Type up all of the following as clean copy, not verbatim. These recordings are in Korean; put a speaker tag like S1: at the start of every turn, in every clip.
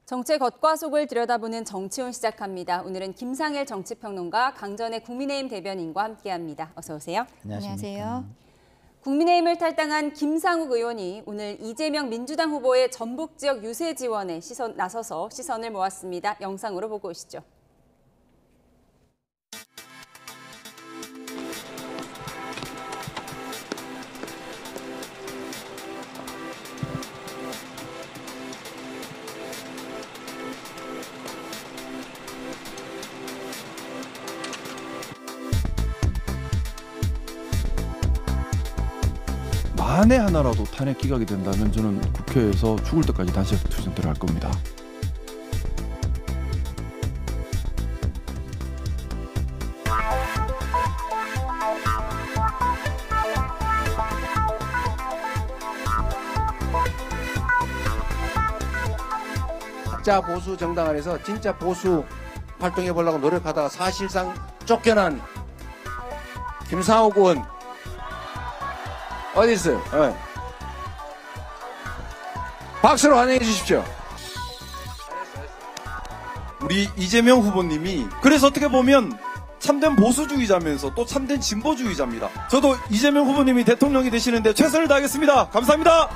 S1: 정치의 겉과 속을 들여다보는 정치온 시작합니다. 오늘은 김상일 정치평론가, 강전의 국민의힘 대변인과 함께합니다. 어서 오세요.
S2: 안녕하세요.
S1: 국민의힘을 탈당한 김상욱 의원이 오늘 이재명 민주당 후보의 전북 지역 유세 지원에 나서서 시선을 모았습니다. 영상으로 보고 오시죠.
S3: 만에 하나라도 탄핵 기각이 된다면 저는 국회에서 죽을 때까지 단식 투쟁 들어갈 겁니다.
S4: 가짜 보수 정당 안에서 진짜 보수 활동해 보려고 노력하다가 사실상 쫓겨난 김상욱 의원 어디 있어요? 네. 박수로 환영해 주십시오.
S5: 우리 이재명 후보님이 그래서 어떻게 보면 참된 보수주의자면서 또 참된 진보주의자입니다. 저도 이재명 후보님이 대통령이 되시는데 최선을 다하겠습니다. 감사합니다.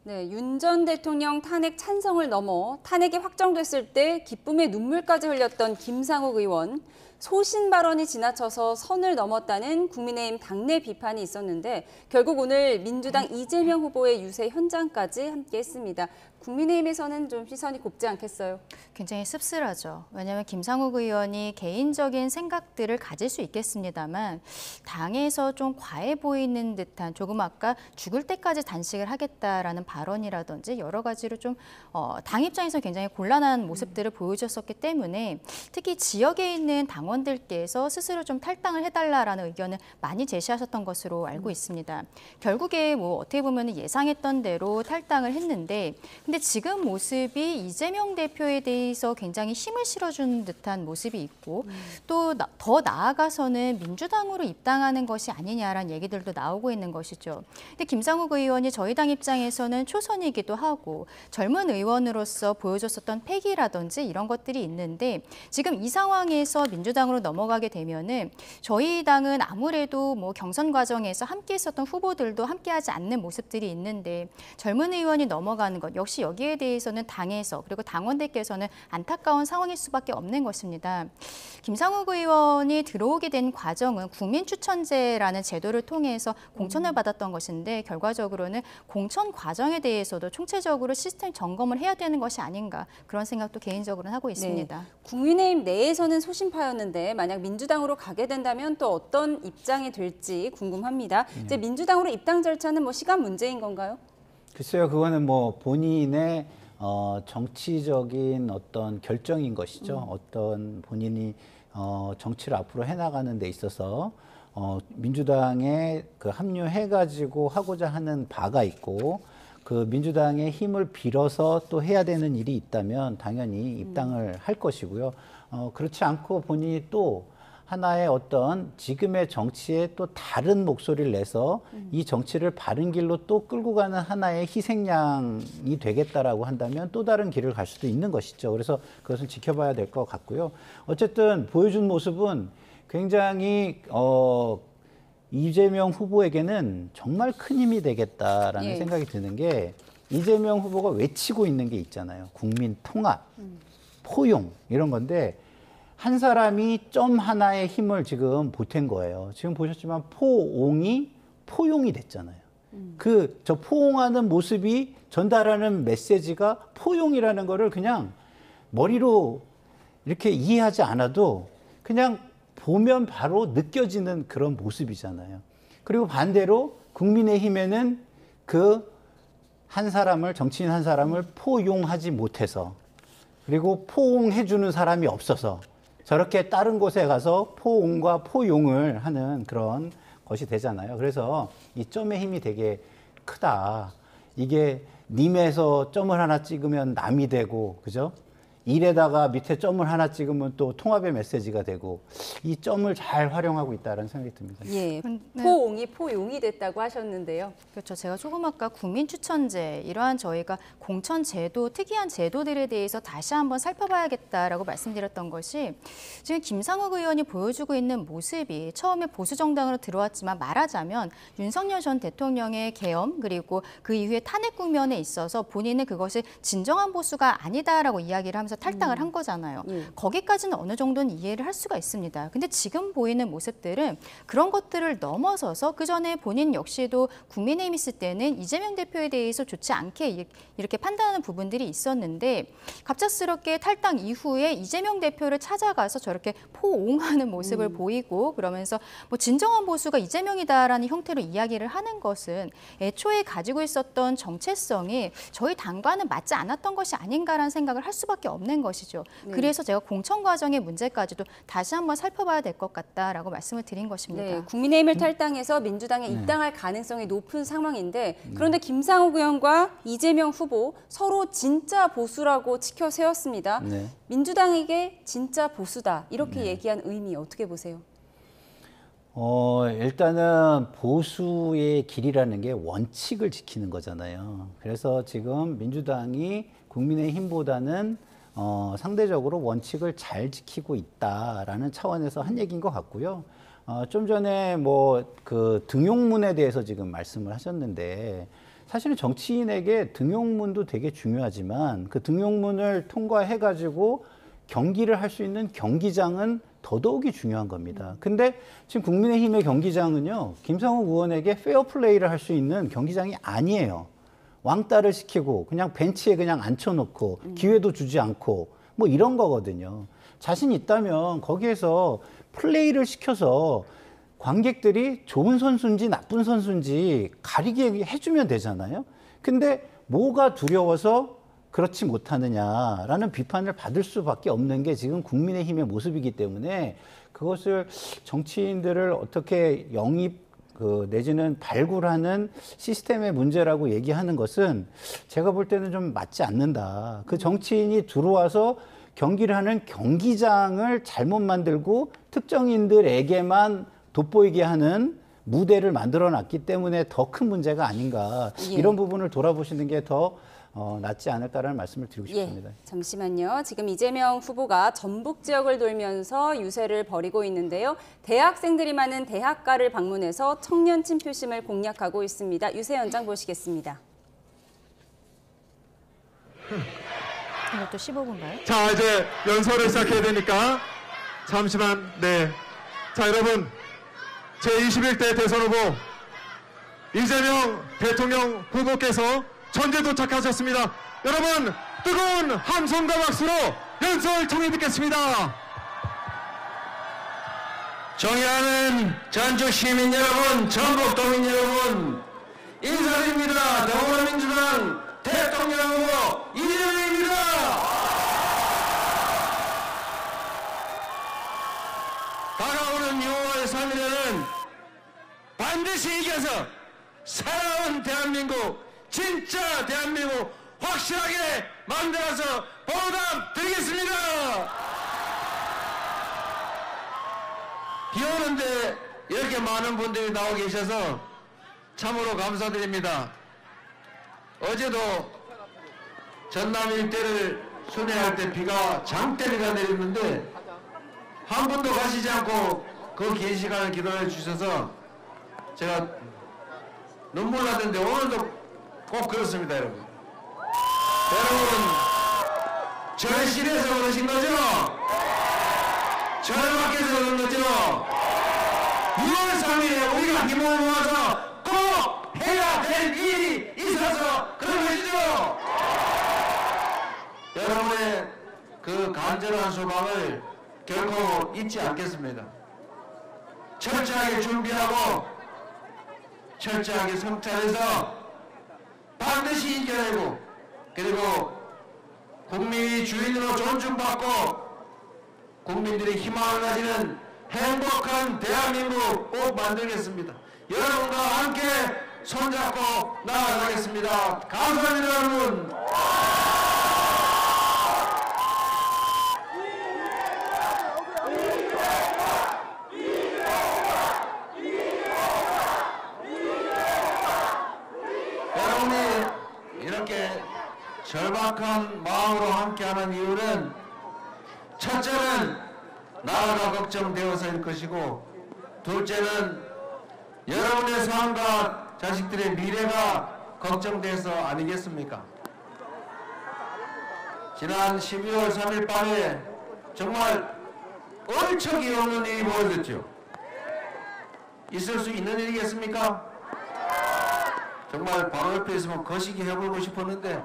S1: 네, 윤 전 대통령 탄핵 찬성을 넘어 탄핵이 확정됐을 때 기쁨의 눈물까지 흘렸던 김상욱 의원. 소신 발언이 지나쳐서 선을 넘었다는 국민의힘 당내 비판이 있었는데 결국 오늘 민주당 이재명 후보의 유세 현장까지 함께했습니다. 국민의힘에서는 좀 시선이 곱지 않겠어요?
S2: 굉장히 씁쓸하죠. 왜냐하면 김상욱 의원이 개인적인 생각들을 가질 수 있겠습니다만 당에서 좀 과해 보이는 듯한 조금 아까 죽을 때까지 단식을 하겠다라는 발언이라든지 여러 가지로 좀 당 입장에서 굉장히 곤란한 모습들을 보여주셨기 때문에 특히 지역에 있는 당원들께서 스스로 좀 탈당을 해달라라는 의견을 많이 제시하셨던 것으로 알고 있습니다. 결국에 뭐 어떻게 보면 예상했던 대로 탈당을 했는데 근데 지금 모습이 이재명 대표에 대해서 굉장히 힘을 실어준 듯한 모습이 있고 또 더 나아가서는 민주당으로 입당하는 것이 아니냐라는 얘기들도 나오고 있는 것이죠. 근데 김상욱 의원이 저희 당 입장에서는 초선이기도 하고 젊은 의원으로서 보여줬었던 패기라든지 이런 것들이 있는데 지금 이 상황에서 민주당으로 넘어가게 되면은 저희 당은 아무래도 뭐 경선 과정에서 함께 있었던 후보들도 함께하지 않는 모습들이 있는데 젊은 의원이 넘어가는 것 역시 여기에 대해서는 당에서 그리고 당원들께서는 안타까운 상황일 수밖에 없는 것입니다. 김상욱 의원이 들어오게 된 과정은 국민추천제라는 제도를 통해서 공천을 받았던 것인데 결과적으로는 공천 과정에 대해서도 총체적으로 시스템 점검을 해야 되는 것이 아닌가 그런 생각도 개인적으로는 하고 있습니다.
S1: 네, 국민의힘 내에서는 소신파였는데 만약 민주당으로 가게 된다면 또 어떤 입장이 될지 궁금합니다. 이제 민주당으로 입당 절차는 뭐 시간 문제인 건가요?
S6: 글쎄요, 그거는 뭐 본인의 정치적인 어떤 결정인 것이죠. 어떤 본인이 정치를 앞으로 해나가는 데 있어서 민주당에 그 합류해가지고 하고자 하는 바가 있고 그 민주당의 힘을 빌어서 또 해야 되는 일이 있다면 당연히 입당을 할 것이고요. 그렇지 않고 본인이 또 하나의 어떤 지금의 정치에 또 다른 목소리를 내서 이 정치를 바른 길로 또 끌고 가는 하나의 희생양이 되겠다라고 한다면 또 다른 길을 갈 수도 있는 것이죠. 그래서 그것은 지켜봐야 될 것 같고요. 어쨌든 보여준 모습은 굉장히 이재명 후보에게는 정말 큰 힘이 되겠다라는 생각이 드는 게 이재명 후보가 외치고 있는 게 있잖아요. 국민 통합, 포용 이런 건데 한 사람이 점 하나의 힘을 지금 보탠 거예요. 지금 보셨지만 포옹이 포용이 됐잖아요. 저 포옹하는 모습이 전달하는 메시지가 포용이라는 거를 그냥 머리로 이렇게 이해하지 않아도 그냥 보면 바로 느껴지는 그런 모습이잖아요. 그리고 반대로 국민의힘에는 그 한 사람을, 정치인 한 사람을 포용하지 못해서 그리고 포옹해주는 사람이 없어서 저렇게 다른 곳에 가서 포옹과 포용을 하는 그런 것이 되잖아요. 그래서 이 점의 힘이 되게 크다. 이게 님에서 점을 하나 찍으면 남이 되고, 그죠? 일에다가 밑에 점을 하나 찍으면 또 통합의 메시지가 되고 이 점을 잘 활용하고 있다는 생각이 듭니다.
S1: 예,
S2: 네.
S1: 포옹이 포용이 됐다고 하셨는데요.
S2: 그렇죠. 제가 조금 아까 국민추천제 이러한 저희가 공천제도 특이한 제도들에 대해서 다시 한번 살펴봐야겠다라고 말씀드렸던 것이 지금 김상욱 의원이 보여주고 있는 모습이 처음에 보수정당으로 들어왔지만 말하자면 윤석열 전 대통령의 계엄 그리고 그 이후에 탄핵 국면에 있어서 본인은 그것이 진정한 보수가 아니다라고 이야기를 하면서 탈당을 한 거잖아요. 거기까지는 어느 정도는 이해를 할 수가 있습니다. 근데 지금 보이는 모습들은 그런 것들을 넘어서서 그 전에 본인 역시도 국민의힘 있을 때는 이재명 대표에 대해서 좋지 않게 이렇게 판단하는 부분들이 있었는데 갑작스럽게 탈당 이후에 이재명 대표를 찾아가서 저렇게 포옹하는 모습을 보이고 그러면서 뭐 진정한 보수가 이재명이다라는 형태로 이야기를 하는 것은 애초에 가지고 있었던 정체성이 저희 당과는 맞지 않았던 것이 아닌가라는 생각을 할 수밖에 없는 것이죠. 그래서 제가 공천 과정의 문제까지도 다시 한번 살펴봐야 될 것 같다라고 말씀을 드린 것입니다.
S1: 네, 국민의힘을 탈당해서 민주당에 입당할 가능성이 높은 상황인데 그런데 김상욱 의원과 이재명 후보 서로 진짜 보수라고 치켜 세웠습니다.
S6: 네.
S1: 민주당에게 진짜 보수다 이렇게 얘기한 의미 어떻게 보세요?
S6: 일단은 보수의 길이라는 게 원칙을 지키는 거잖아요. 그래서 지금 민주당이 국민의힘보다는 상대적으로 원칙을 잘 지키고 있다라는 차원에서 한 얘기인 것 같고요. 좀 전에 뭐 그 등용문에 대해서 지금 말씀을 하셨는데 사실은 정치인에게 등용문도 되게 중요하지만 그 등용문을 통과해가지고 경기를 할 수 있는 경기장은 더더욱이 중요한 겁니다. 근데 지금 국민의힘의 경기장은요, 김상욱 의원에게 페어플레이를 할 수 있는 경기장이 아니에요. 왕따를 시키고 그냥 벤치에 그냥 앉혀놓고 기회도 주지 않고 뭐 이런 거거든요. 자신 있다면 거기에서 플레이를 시켜서 관객들이 좋은 선수인지 나쁜 선수인지 가리게 해주면 되잖아요. 근데 뭐가 두려워서 그렇지 못하느냐라는 비판을 받을 수밖에 없는 게 지금 국민의힘의 모습이기 때문에 그것을 정치인들을 어떻게 영입 내지는 발굴하는 시스템의 문제라고 얘기하는 것은 제가 볼 때는 좀 맞지 않는다. 그 정치인이 들어와서 경기를 하는 경기장을 잘못 만들고 특정인들에게만 돋보이게 하는 무대를 만들어 놨기 때문에 더 큰 문제가 아닌가. 이런 부분을 돌아보시는 게 더 낫지 않을까라는 말씀을 드리고 싶습니다.
S1: 잠시만요. 지금 이재명 후보가 전북 지역을 돌면서 유세를 벌이고 있는데요. 대학생들이 많은 대학가를 방문해서 청년 친표심을 공략하고 있습니다. 유세 현장 보시겠습니다.
S2: 이것도 15분가요?
S7: 자, 이제 연설을 시작해야 되니까 잠시만. 네. 자, 여러분, 제21대 대선 후보 이재명 대통령 후보께서 전제 도착하셨습니다. 여러분, 뜨거운 함성과 박수로 연설 청해 듣겠습니다.
S4: 존경하는 전주 시민 여러분, 전북 도민 여러분, 인사드립니다. 더불어민주당 대통령 후보 이재명입니다. 다가오는 6월 3일에는 반드시 이겨서 살아온 대한민국, 진짜 대한민국 확실하게 만들어서 보답드리겠습니다. 비 오는데 이렇게 많은 분들이 나와 계셔서 참으로 감사드립니다. 어제도 전남 일대를 순회할 때 비가 장대비가 내렸는데 한 분도 가시지 않고 그 긴 시간을 기도해 주셔서 제가 눈물 나던데 오늘도 꼭 그렇습니다, 여러분. 여러분, 절실해서 그러신 거죠? 절박해서 그런 거죠? 6월 3일에 우리가 힘을 모아서 꼭 해야 될 일이 있어서 그런 것이죠? 여러분의 그 간절한 소망을 결코 잊지 않겠습니다. 철저하게 준비하고 철저하게 성찰해서 반드시 이겨내고 그리고 국민이 주인으로 존중받고 국민들이 희망을 가지는 행복한 대한민국 꼭 만들겠습니다. 여러분과 함께 손잡고 나아가겠습니다. 감사합니다, 여러분. 여러분이 이렇게 절박한 마음으로 함께하는 이유는 첫째는 나라가 걱정되어서일 것이고 둘째는 여러분의 삶과 자식들의 미래가 걱정돼서 아니겠습니까? 지난 12월 3일 밤에 정말 얼척이 없는 일이 벌어졌죠. 있을 수 있는 일이겠습니까? 정말 바로 옆에 있으면 거시기 해보고 싶었는데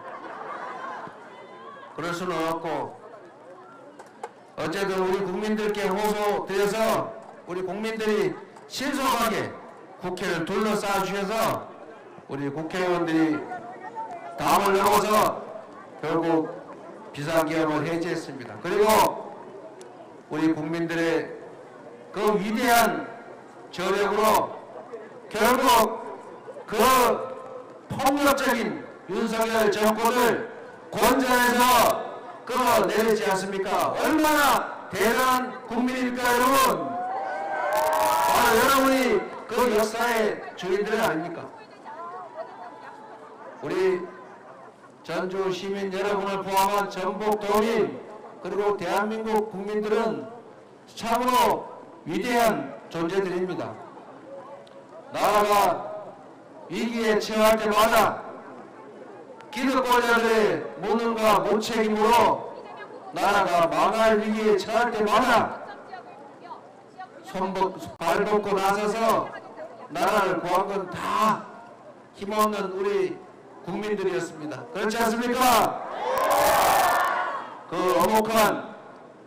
S4: 그럴 수는 없고 어쨌든 우리 국민들께 호소드려서 우리 국민들이 신속하게 국회를 둘러싸 주셔서 우리 국회의원들이 담을 열어서 결국 비상계엄을 해제했습니다. 그리고 우리 국민들의 그 위대한 저력으로 결국 그 폭력적인 윤석열 정권을 권좌해서 끌어내리지 않습니까? 얼마나 대단한 국민입니까, 여러분? 바로 여러분이 그 역사의 주인들 아닙니까? 우리 전주 시민 여러분을 포함한 전북 도민 그리고 대한민국 국민들은 참으로 위대한 존재들입니다. 나라가 위기에 처할 때마다 기득권자들의 무능과 무책임으로 나라가 망할 위기에 처할 때마다 발벗고 나서서 나라를 구한 건 다 힘없는 우리 국민들이었습니다. 그렇지 않습니까? 그 엄혹한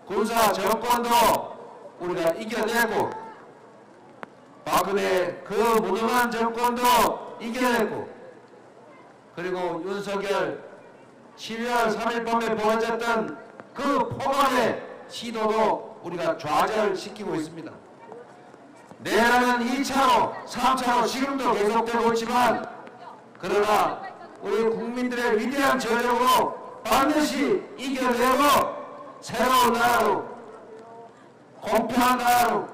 S4: 군사 정권도 우리가 이겨내고 박근혜 그 무능한 정권도 이겨내고 그리고 윤석열 12월 3일 밤에 벌어졌던 그 폭언의 시도도 우리가 좌절시키고 있습니다. 내라는 2차로, 3차로 지금도 계속되고 있지만 그러나 우리 국민들의 위대한 저력으로 반드시 이겨내고 새로운 나라로 공평한 나라로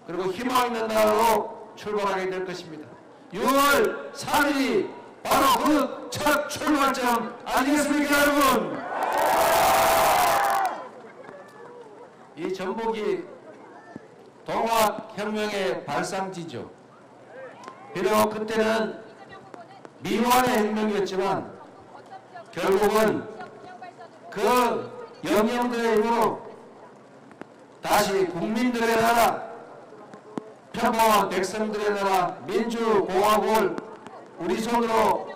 S4: 그리고 희망 있는 나라로 출발하게 될 것입니다. 6월 3일이 바로 그 첫 출발점 아니겠습니까, 여러분? 이 전북이 동학혁명의 발상지죠. 비록 그때는 미완의 혁명이었지만 결국은 그 영령들의 힘으로 다시 국민들의 나라, 평범한 백성들의 나라, 민주공화국을 우리 손으로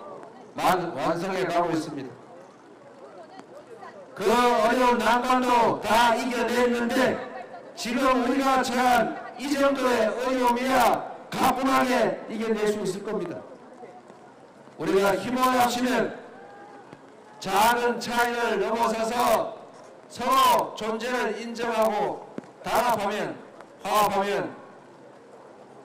S4: 완성해 가고 있습니다. 그 어려운 난관도 다 이겨냈는데 지금 우리가 처한 이 정도의 어려움이야 가뿐하게 이겨낼 수 있을 겁니다. 우리가 힘을 합치면 작은 차이를 넘어서서 서로 존재를 인정하고 단합하면 화합하면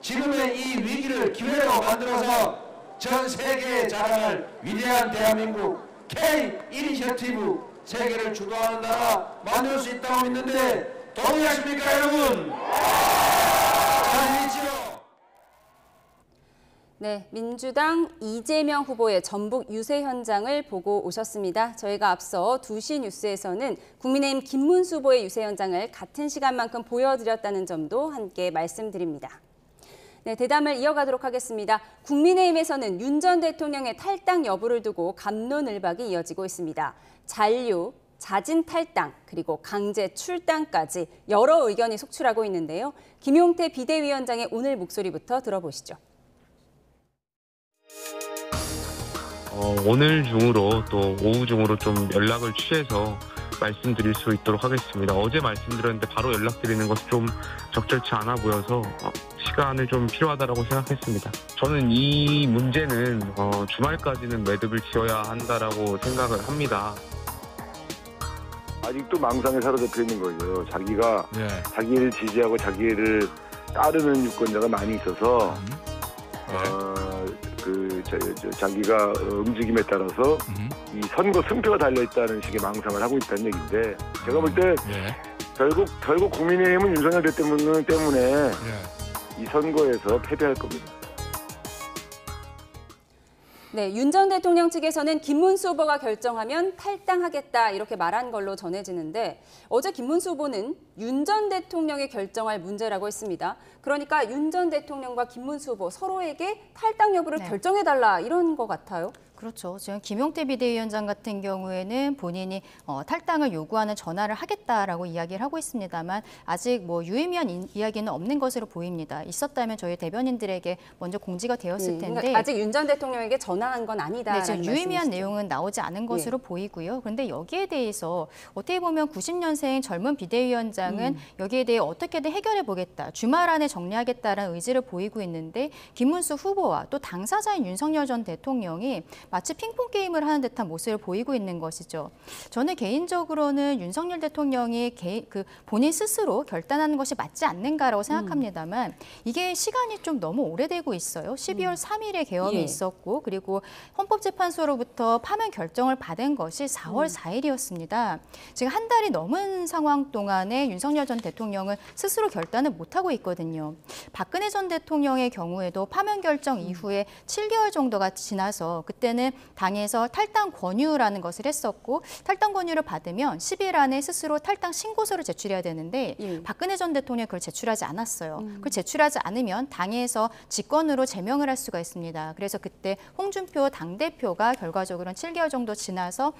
S4: 지금의 이 위기를 기회로 만들어서 전 세계에 자랑할 위대한 대한민국 K-이니셔티브 세계를 주도하는 나라 만들 수 있다고 믿는데 동의하십니까, 여러분? 자신있지요?
S1: 네, 민주당 이재명 후보의 전북 유세 현장을 보고 오셨습니다. 저희가 앞서 2시 뉴스에서는 국민의힘 김문수 후보의 유세 현장을 같은 시간만큼 보여드렸다는 점도 함께 말씀드립니다. 네, 대담을 이어가도록 하겠습니다. 국민의힘에서는 윤 전 대통령의 탈당 여부를 두고 갑론을박이 이어지고 있습니다. 잔류, 자진 탈당, 그리고 강제 출당까지 여러 의견이 속출하고 있는데요. 김용태 비대위원장의 오늘 목소리부터 들어보시죠.
S8: 오늘 중으로 또 오후 중으로 좀 연락을 취해서 말씀드릴 수 있도록 하겠습니다. 어제 말씀드렸는데 바로 연락드리는 것이 좀 적절치 않아 보여서 시간을 좀 필요하다고 생각했습니다. 저는 이 문제는 주말까지는 매듭을 지어야 한다라고 생각을 합니다.
S9: 아직도 망상에 사로잡혀 있는 거죠. 자기가 자기를 지지하고 자기를 따르는 유권자가 많이 있어서 자기가 움직임에 따라서 이 선거 승패가 달려있다는 식의 망상을 하고 있다는 얘기인데 제가 볼 때 결국 국민의힘은 윤석열 대통령 때문에 이 선거에서 패배할 겁니다.
S1: 네, 윤 전 대통령 측에서는 김문수 후보가 결정하면 탈당하겠다 이렇게 말한 걸로 전해지는데 어제 김문수 후보는 윤 전 대통령이 결정할 문제라고 했습니다. 그러니까 윤 전 대통령과 김문수 후보 서로에게 탈당 여부를 결정해달라 이런 것 같아요.
S2: 그렇죠. 지금 김용태 비대위원장 같은 경우에는 본인이 탈당을 요구하는 전화를 하겠다라고 이야기를 하고 있습니다만 아직 뭐 유의미한 이야기는 없는 것으로 보입니다. 있었다면 저희 대변인들에게 먼저 공지가 되었을 텐데
S1: 그러니까 아직 윤 전 대통령에게 전화한 건 아니다라는
S2: 네, 지금 유의미한
S1: 말씀이시죠?
S2: 내용은 나오지 않은 것으로 보이고요. 그런데 여기에 대해서 어떻게 보면 90년생 젊은 비대위원장은 여기에 대해 어떻게든 해결해 보겠다. 주말 안에 정리하겠다라는 의지를 보이고 있는데 김문수 후보와 또 당사자인 윤석열 전 대통령이 마치 핑퐁 게임을 하는 듯한 모습을 보이고 있는 것이죠. 저는 개인적으로는 윤석열 대통령이 본인 스스로 결단하는 것이 맞지 않는가라고 생각합니다만 이게 시간이 좀 너무 오래되고 있어요. 12월 3일에 계엄이 있었고 그리고 헌법재판소로부터 파면 결정을 받은 것이 4월 4일이었습니다. 지금 한 달이 넘은 상황 동안에 윤석열 전 대통령은 스스로 결단을 못하고 있거든요. 박근혜 전 대통령의 경우에도 파면 결정 이후에 7개월 정도가 지나서 그때는 당에서 탈당 권유라는 것을 했었고 탈당 권유를 받으면 10일 안에 스스로 탈당 신고서를 제출해야 되는데 박근혜 전 대통령이 그걸 제출하지 않았어요. 그걸 제출하지 않으면 당에서 직권으로 제명을 할 수가 있습니다. 그래서 그때 홍준표 당대표가 결과적으로는 7개월 정도 지나서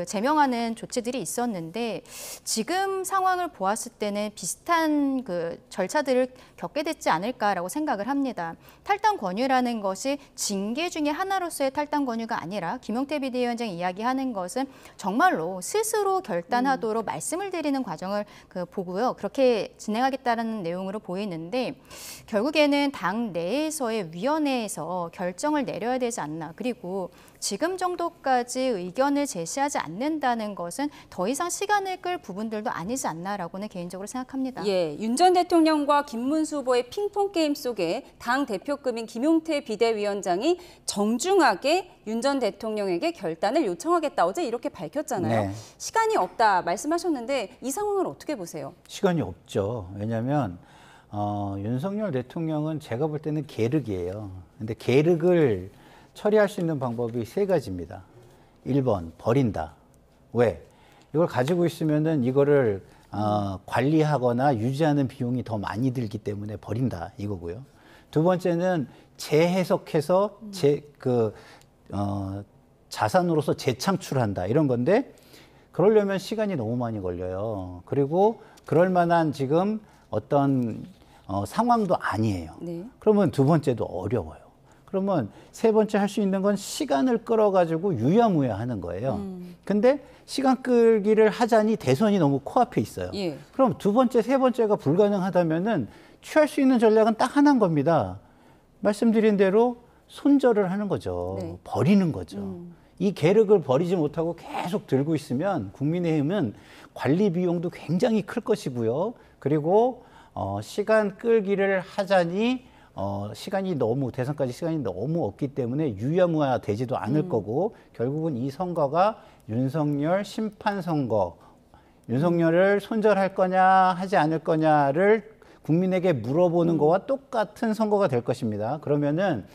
S2: 제명하는 조치들이 있었는데 지금 상황을 보았을 때는 비슷한 절차들을 겪게 됐지 않을까라고 생각을 합니다. 탈당 권유라는 것이 징계 중에 하나로서의 탈당 권유가 아니라 김용태 비대위원장이 이야기하는 것은 정말로 스스로 결단하도록 말씀을 드리는 과정을 보고요. 그렇게 진행하겠다는 내용으로 보이는데 결국에는 당 내에서의 위원회에서 결정을 내려야 되지 않나. 그리고 지금 정도까지 의견을 제시하지 않는다는 것은 더 이상 시간을 끌 부분들도 아니지 않나라고는 개인적으로 생각합니다.
S1: 예, 윤 전 대통령과 김문수 후보의 핑퐁 게임 속에 당 대표급인 김용태 비대위원장이 정중하게 윤 전 대통령에게 결단을 요청하겠다. 어제 이렇게 밝혔잖아요.
S6: 네.
S1: 시간이 없다 말씀하셨는데 이 상황을 어떻게 보세요?
S6: 시간이 없죠. 왜냐하면 윤석열 대통령은 제가 볼 때는 계륵이에요. 근데 계륵을 처리할 수 있는 방법이 세 가지입니다. 1번, 버린다. 왜? 이걸 가지고 있으면은 이거를 관리하거나 유지하는 비용이 더 많이 들기 때문에 버린다. 이거고요. 두 번째는 재해석해서 자산으로서 재창출한다. 이런 건데 그러려면 시간이 너무 많이 걸려요. 그리고 그럴 만한 지금 어떤 상황도 아니에요.
S1: 네.
S6: 그러면 두 번째도 어려워요. 그러면 세 번째 할 수 있는 건 시간을 끌어가지고 유야무야 하는 거예요. 근데 시간 끌기를 하자니 대선이 너무 코앞에 있어요.
S1: 예.
S6: 그럼 두 번째, 세 번째가 불가능하다면은 취할 수 있는 전략은 딱 하나인 겁니다. 말씀드린 대로 손절을 하는 거죠.
S1: 네.
S6: 버리는 거죠. 이 계륵을 버리지 못하고 계속 들고 있으면 국민의힘은 관리 비용도 굉장히 클 것이고요. 그리고 시간 끌기를 하자니 대선까지 시간이 너무 없기 때문에 유야무야 되지도 않을 거고 결국은 이 선거가 윤석열 심판 선거, 윤석열을 손절할 거냐 하지 않을 거냐를 국민에게 물어보는 거와 똑같은 선거가 될 것입니다. 그러면은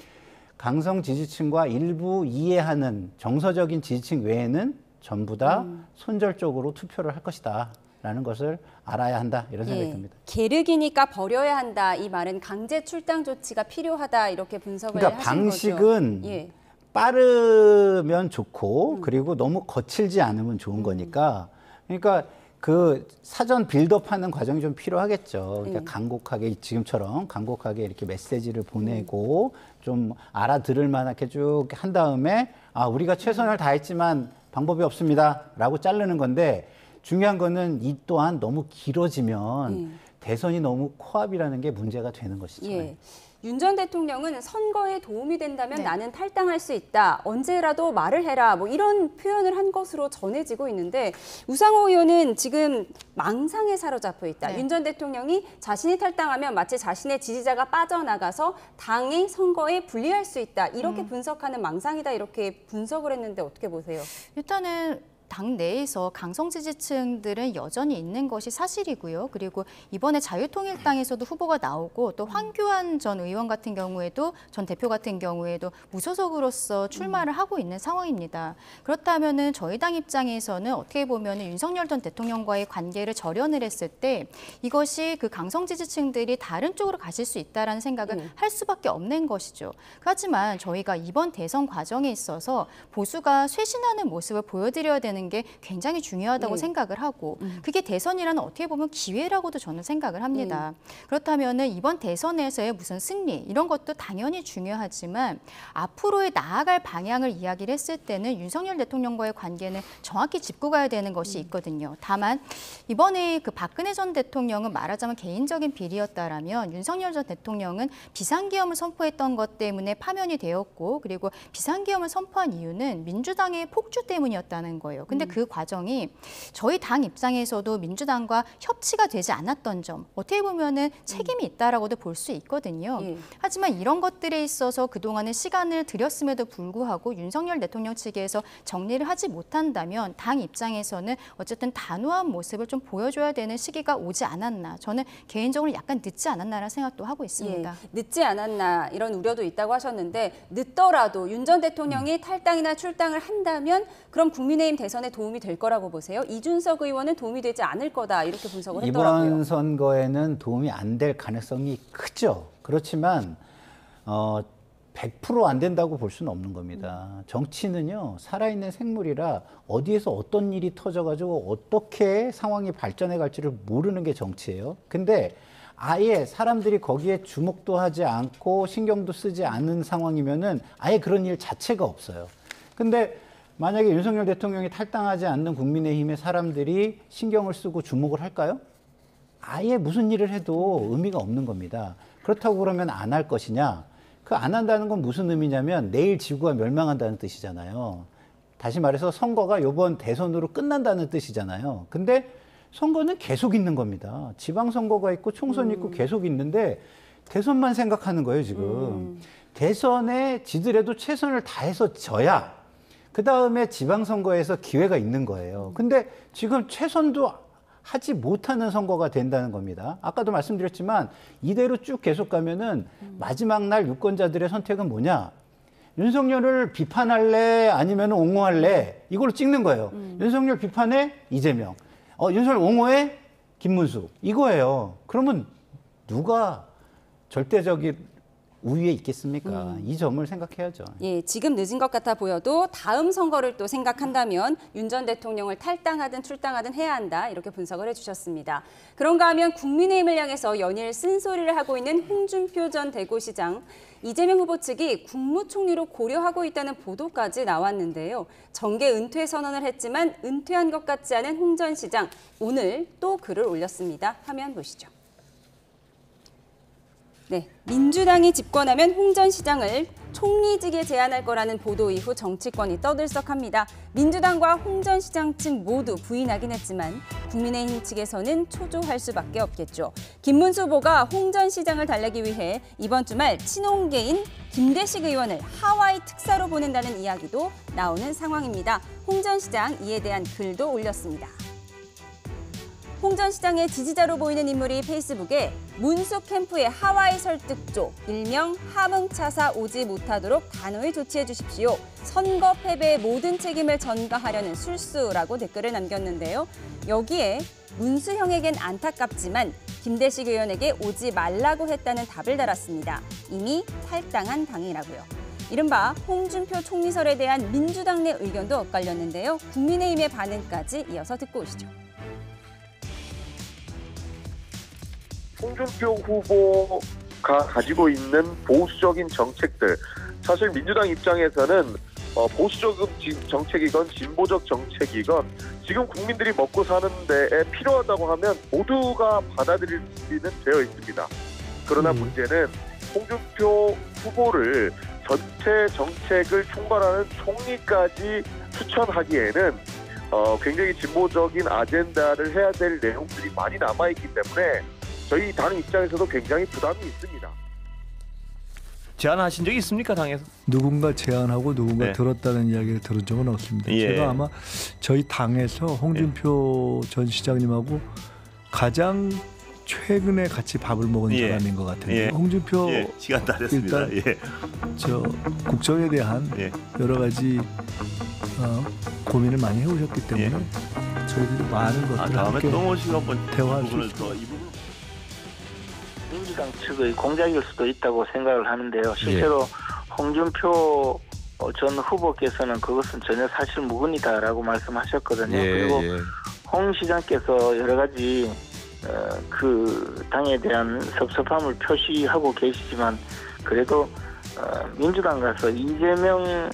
S6: 강성 지지층과 일부 이해하는 정서적인 지지층 외에는 전부 다 손절적으로 투표를 할 것이다. 라는 것을 알아야 한다 이런 생각이 듭니다.
S1: 계륵이니까 버려야 한다. 이 말은 강제 출당 조치가 필요하다 이렇게 분석을
S6: 그러니까
S1: 하신
S6: 방식은
S1: 거죠. 예.
S6: 빠르면 좋고 그리고 너무 거칠지 않으면 좋은 거니까 그러니까 그 사전 빌드업하는 과정이 좀 필요하겠죠. 그러니까 간곡하게 지금처럼 간곡하게 이렇게 메시지를 보내고 좀 알아들을 만하게 쭉 한 다음에 우리가 최선을 다했지만 방법이 없습니다라고 자르는 건데 중요한 거는 이 또한 너무 길어지면 대선이 너무 코앞이라는 게 문제가 되는 것이죠.
S1: 예. 윤 전 대통령은 선거에 도움이 된다면 나는 탈당할 수 있다. 언제라도 말을 해라. 뭐 이런 표현을 한 것으로 전해지고 있는데 우상호 의원은 지금 망상에 사로잡혀 있다. 윤 전 대통령이 자신이 탈당하면 마치 자신의 지지자가 빠져나가서 당의 선거에 불리할 수 있다. 이렇게 분석하는 망상이다. 이렇게 분석을 했는데 어떻게 보세요?
S2: 일단은 당 내에서 강성 지지층들은 여전히 있는 것이 사실이고요. 그리고 이번에 자유통일당에서도 후보가 나오고 또 황교안 전 의원 같은 경우에도 전 대표 같은 경우에도 무소속으로서 출마를 하고 있는 상황입니다. 그렇다면은 저희 당 입장에서는 어떻게 보면 윤석열 전 대통령과의 관계를 절연을 했을 때 이것이 그 강성 지지층들이 다른 쪽으로 가실 수 있다라는 생각을 할 수밖에 없는 것이죠. 하지만 저희가 이번 대선 과정에 있어서 보수가 쇄신하는 모습을 보여드려야 되는 게 굉장히 중요하다고 생각을 하고 그게 대선이라는 어떻게 보면 기회라고도 저는 생각을 합니다. 그렇다면은 이번 대선에서의 무슨 승리 이런 것도 당연히 중요하지만 앞으로의 나아갈 방향을 이야기를 했을 때는 윤석열 대통령과의 관계는 정확히 짚고 가야 되는 것이 있거든요. 다만 이번에 그 박근혜 전 대통령은 말하자면 개인적인 비리였다라면 윤석열 전 대통령은 비상계엄을 선포했던 것 때문에 파면이 되었고 그리고 비상계엄을 선포한 이유는 민주당의 폭주 때문이었다는 거예요. 근데 그 과정이 저희 당 입장에서도 민주당과 협치가 되지 않았던 점 어떻게 보면은 책임이 있다라고도 볼 수 있거든요. 하지만 이런 것들에 있어서 그동안은 시간을 들였음에도 불구하고 윤석열 대통령 측에서 정리를 하지 못한다면 당 입장에서는 어쨌든 단호한 모습을 좀 보여줘야 되는 시기가 오지 않았나. 저는 개인적으로 약간 늦지 않았나라는 생각도 하고 있습니다.
S1: 늦지 않았나 이런 우려도 있다고 하셨는데 늦더라도 윤 전 대통령이 탈당이나 출당을 한다면 그럼 국민의힘 대선에 도움이 될 거라고 보세요? 이준석 의원은 도움이 되지 않을 거다 이렇게 분석을 했더라고요.
S6: 이번 선거에는 도움이 안 될 가능성이 크죠. 그렇지만 100% 안 된다고 볼 수는 없는 겁니다. 정치는요, 살아있는 생물이라 어디에서 어떤 일이 터져가지고 어떻게 상황이 발전해 갈지를 모르는 게 정치예요. 근데 아예 사람들이 거기에 주목도 하지 않고 신경도 쓰지 않은 상황이면은 아예 그런 일 자체가 없어요. 근데 만약에 윤석열 대통령이 탈당하지 않는 국민의힘의 사람들이 신경을 쓰고 주목을 할까요? 아예 무슨 일을 해도 의미가 없는 겁니다. 그렇다고 그러면 안 할 것이냐? 그 안 한다는 건 무슨 의미냐면 내일 지구가 멸망한다는 뜻이잖아요. 다시 말해서 선거가 이번 대선으로 끝난다는 뜻이잖아요. 근데 선거는 계속 있는 겁니다. 지방선거가 있고 총선이 있고 계속 있는데 대선만 생각하는 거예요, 지금. 대선에 지더라도 최선을 다해서 져야 그 다음에 지방선거에서 기회가 있는 거예요. 근데 지금 최선도 하지 못하는 선거가 된다는 겁니다. 아까도 말씀드렸지만 이대로 쭉 계속 가면은 마지막 날 유권자들의 선택은 뭐냐? 윤석열을 비판할래 아니면 옹호할래 이걸로 찍는 거예요. 윤석열 비판해 이재명, 윤석열 옹호해 김문수 이거예요. 그러면 누가 절대적인 우위에 있겠습니까? 이 점을 생각해야죠.
S1: 예, 지금 늦은 것 같아 보여도 다음 선거를 또 생각한다면 윤 전 대통령을 탈당하든 출당하든 해야 한다 이렇게 분석을 해주셨습니다. 그런가 하면 국민의힘을 향해서 연일 쓴소리를 하고 있는 홍준표 전 대구시장. 이재명 후보 측이 국무총리로 고려하고 있다는 보도까지 나왔는데요. 정계 은퇴 선언을 했지만 은퇴한 것 같지 않은 홍 전 시장. 오늘 또 글을 올렸습니다. 화면 보시죠. 네, 민주당이 집권하면 홍 전 시장을 총리직에 제안할 거라는 보도 이후 정치권이 떠들썩합니다. 민주당과 홍 전 시장 측 모두 부인하긴 했지만 국민의힘 측에서는 초조할 수밖에 없겠죠. 김문수 후보가 홍 전 시장을 달래기 위해 이번 주말 친홍계인 김대식 의원을 하와이 특사로 보낸다는 이야기도 나오는 상황입니다. 홍 전 시장 이에 대한 글도 올렸습니다. 홍 전 시장의 지지자로 보이는 인물이 페이스북에 문수 캠프의 하와이 설득조, 일명 함흥차사 오지 못하도록 단호히 조치해 주십시오. 선거 패배의 모든 책임을 전가하려는 술수라고 댓글을 남겼는데요. 여기에 문수 형에겐 안타깝지만 김대식 의원에게 오지 말라고 했다는 답을 달았습니다. 이미 탈당한 당이라고요. 이른바 홍준표 총리설에 대한 민주당 내 의견도 엇갈렸는데요. 국민의힘의 반응까지 이어서 듣고 오시죠.
S10: 홍준표 후보가 가지고 있는 보수적인 정책들, 사실 민주당 입장에서는 보수적인 정책이건 진보적 정책이건 지금 국민들이 먹고 사는 데에 필요하다고 하면 모두가 받아들일 수는 되어 있습니다. 그러나 문제는 홍준표 후보를 전체 정책을 총괄하는 총리까지 추천하기에는 굉장히 진보적인 아젠다를 해야 될 내용들이 많이 남아있기 때문에 저희 당 입장에서도 굉장히 부담이 있습니다.
S11: 제안하신 적이 있습니까, 당에서?
S12: 누군가 제안하고 누군가
S11: 네.
S12: 들었다는 이야기를 들은 적은 없습니다.
S11: 예.
S12: 제가 아마 저희 당에서 홍준표 전 시장님하고 가장 최근에 같이 밥을 먹은
S11: 예.
S12: 사람인 것 같아요.
S11: 예.
S12: 홍준표
S11: 예, 시간 다 됐습니다.
S12: 일단
S11: 예.
S12: 저 국정에 대한
S11: 예.
S12: 여러 가지 고민을 많이 해오셨기 때문에 저희들이 많은 것들을
S11: 다음에
S12: 함께
S11: 또 모시고 한번
S12: 대화할 수
S11: 부분을
S12: 있습니다.
S11: 또 이 부분.
S13: 민주당 측의 공작일 수도 있다고 생각을 하는데요. 실제로 홍준표 전 후보께서는 그것은 전혀 사실 무근이다라고 말씀하셨거든요. 그리고 홍 시장께서 여러 가지 그 당에 대한 섭섭함을 표시하고 계시지만 그래도 민주당 가서 이재명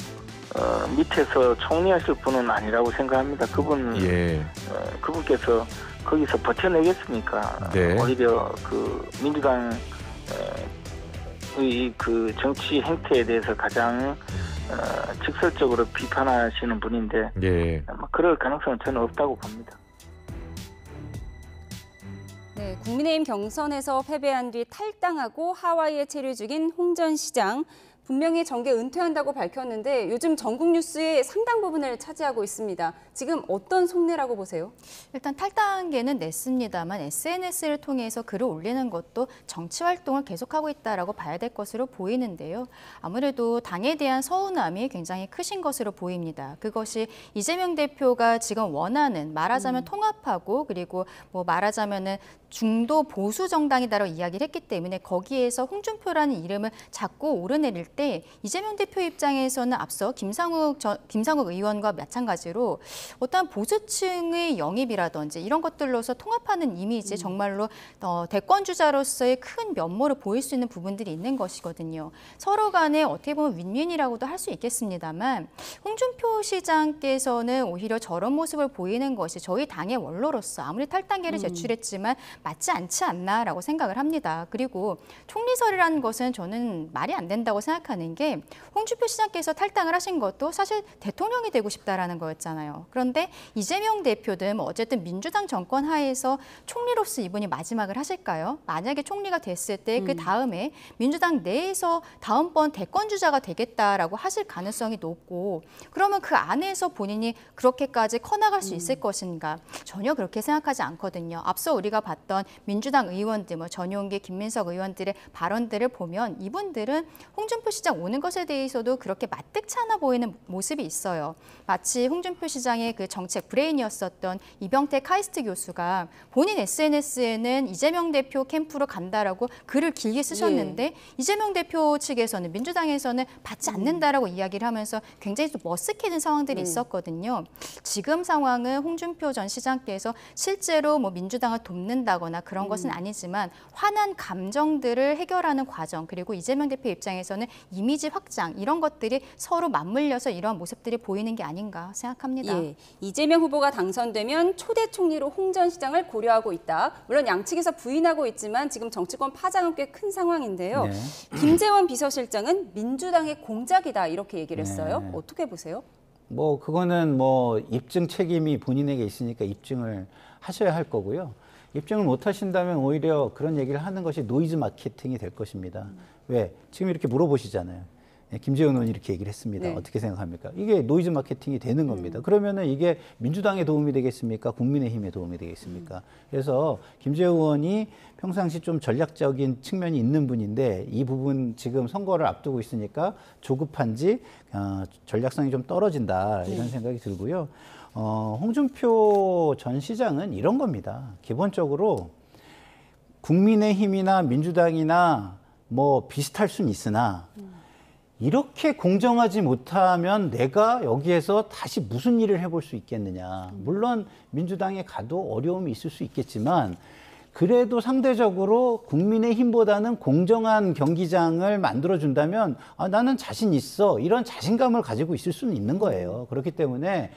S13: 밑에서 총리하실 분은 아니라고 생각합니다. 그분께서 거기서 버텨내겠습니까?
S14: 네.
S13: 오히려 그 민주당의 그 정치 행태에 대해서 가장 직설적으로 비판하시는 분인데 그럴 가능성은 저는 없다고 봅니다.
S1: 네, 국민의힘 경선에서 패배한 뒤 탈당하고 하와이에 체류 중인 홍 전 시장. 분명히 정계 은퇴한다고 밝혔는데 요즘 전국 뉴스의 상당 부분을 차지하고 있습니다. 지금 어떤 속내라고 보세요?
S2: 일단 탈당계는 냈습니다만 SNS를 통해서 글을 올리는 것도 정치 활동을 계속하고 있다라고 봐야 될 것으로 보이는데요. 아무래도 당에 대한 서운함이 굉장히 크신 것으로 보입니다. 그것이 이재명 대표가 지금 원하는 말하자면 통합하고 그리고 뭐 말하자면은 중도 보수 정당이다라고 이야기를 했기 때문에 거기에서 홍준표라는 이름을 자꾸 오르내릴 때 이재명 대표 입장에서는 앞서 김상욱 의원과 마찬가지로 어떠한 보수층의 영입이라든지 이런 것들로서 통합하는 이미지 정말로 대권 주자로서의 큰 면모를 보일 수 있는 부분들이 있는 것이거든요. 서로 간에 어떻게 보면 윈윈이라고도 할 수 있겠습니다만 홍준표 시장께서는 오히려 저런 모습을 보이는 것이 저희 당의 원로로서 아무리 탈당계를 제출했지만 맞지 않지 않나라고 생각을 합니다. 그리고 총리설이라는 것은 저는 말이 안 된다고 생각하는 게 홍준표 시장께서 탈당을 하신 것도 사실 대통령이 되고 싶다라는 거였잖아요. 그런데 이재명 대표든 뭐 어쨌든 민주당 정권 하에서 총리로서 이분이 마지막을 하실까요? 만약에 총리가 됐을 때 그 다음에 민주당 내에서 다음번 대권 주자가 되겠다라고 하실 가능성이 높고 그러면 그 안에서 본인이 그렇게까지 커나갈 수 있을 것인가? 전혀 그렇게 생각하지 않거든요. 앞서 우리가 봤던 민주당 의원들, 뭐 전용기, 김민석 의원들의 발언들을 보면 이분들은 홍준표 시장 오는 것에 대해서도 그렇게 마뜩치 않아 보이는 모습이 있어요. 마치 홍준표 시장의 그 정책 브레인이었었던 이병태 카이스트 교수가 본인 SNS에는 이재명 대표 캠프로 간다라고 글을 길게 쓰셨는데 이재명 대표 측에서는 민주당에서는 받지 않는다라고 이야기를 하면서 굉장히 좀 머쓱해진 상황들이 있었거든요. 지금 상황은 홍준표 전 시장께서 실제로 뭐 민주당을 돕는다거나 그런 것은 아니지만 화난 감정들을 해결하는 과정 그리고 이재명 대표 입장에서는 이미지 확장 이런 것들이 서로 맞물려서 이러한 모습들이 보이는 게 아닌가 생각합니다.
S1: 예, 이재명 후보가 당선되면 초대 총리로 홍 전 시장을 고려하고 있다. 물론 양측에서 부인하고 있지만 지금 정치권 파장은 꽤 큰 상황인데요. 김재원 비서실장은 민주당의 공작이다 이렇게 얘기를 했어요. 어떻게 보세요?
S6: 뭐 그거는 뭐 입증 책임이 본인에게 있으니까 입증을 하셔야 할 거고요. 입증을 못 하신다면 오히려 그런 얘기를 하는 것이 노이즈 마케팅이 될 것입니다. 왜? 지금 이렇게 물어보시잖아요. 김재원 의원이 이렇게 얘기를 했습니다. 어떻게 생각합니까? 이게 노이즈 마케팅이 되는 겁니다. 그러면은 이게 민주당에 도움이 되겠습니까? 국민의힘에 도움이 되겠습니까? 그래서 김재원 의원이 평상시 좀 전략적인 측면이 있는 분인데 이 부분 지금 선거를 앞두고 있으니까 조급한지 전략성이 좀 떨어진다 이런 생각이 들고요. 홍준표 전 시장은 이런 겁니다. 기본적으로 국민의힘이나 민주당이나 뭐 비슷할 수는 있으나 이렇게 공정하지 못하면 내가 여기에서 다시 무슨 일을 해볼 수 있겠느냐. 물론 민주당에 가도 어려움이 있을 수 있겠지만 그래도 상대적으로 국민의힘보다는 공정한 경기장을 만들어준다면 나는 자신 있어. 이런 자신감을 가지고 있을 수는 있는 거예요. 그렇기 때문에